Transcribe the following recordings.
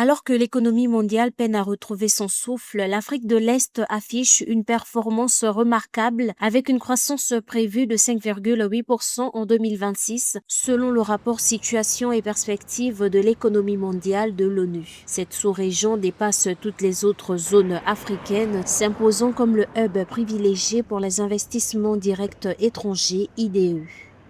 Alors que l'économie mondiale peine à retrouver son souffle, l'Afrique de l'Est affiche une performance remarquable avec une croissance prévue de 5,8% en 2026, selon le rapport Situation et perspectives de l'économie mondiale de l'ONU. Cette sous-région dépasse toutes les autres zones africaines, s'imposant comme le hub privilégié pour les investissements directs étrangers IDE.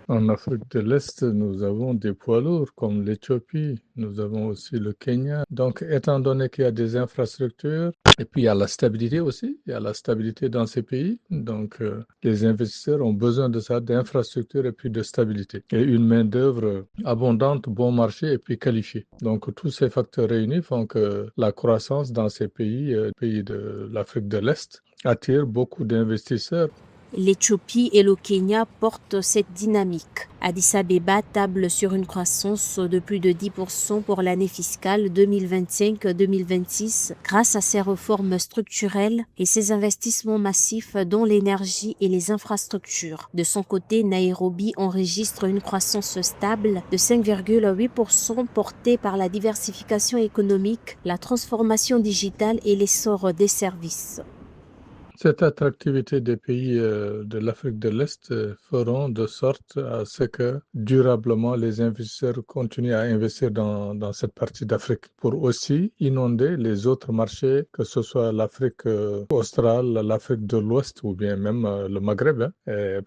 En Afrique de l'Est, nous avons des poids lourds comme l'Éthiopie, nous avons aussi le Kenya. Donc, étant donné qu'il y a des infrastructures, et puis il y a la stabilité aussi, il y a la stabilité dans ces pays. Donc, les investisseurs ont besoin de ça, d'infrastructures et puis de stabilité. Et une main-d'œuvre abondante, bon marché et puis qualifiée. Donc, tous ces facteurs réunis font que la croissance dans ces pays, pays de l'Afrique de l'Est, attire beaucoup d'investisseurs. L'Éthiopie et le Kenya portent cette dynamique. Addis Abeba table sur une croissance de plus de 10% pour l'année fiscale 2025-2026 grâce à ses réformes structurelles et ses investissements massifs dans l'énergie et les infrastructures. De son côté, Nairobi enregistre une croissance stable de 5,8% portée par la diversification économique, la transformation digitale et l'essor des services. Cette attractivité des pays de l'Afrique de l'Est feront de sorte à ce que durablement les investisseurs continuent à investir dans cette partie d'Afrique pour aussi inonder les autres marchés, que ce soit l'Afrique australe, l'Afrique de l'Ouest ou bien même le Maghreb.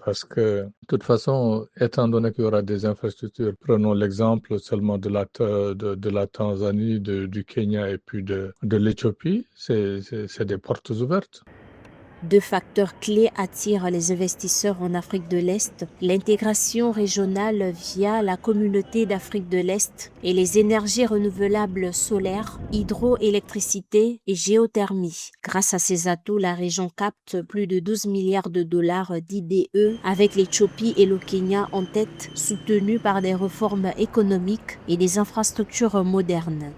Parce que de toute façon, étant donné qu'il y aura des infrastructures, prenons l'exemple seulement de la Tanzanie, du Kenya et puis de l'Éthiopie, c'est des portes ouvertes. Deux facteurs clés attirent les investisseurs en Afrique de l'Est, l'intégration régionale via la communauté d'Afrique de l'Est et les énergies renouvelables solaires, hydroélectricité et géothermie. Grâce à ces atouts, la région capte plus de 12 milliards de dollars d'IDE avec l'Éthiopie et le Kenya en tête, soutenus par des réformes économiques et des infrastructures modernes.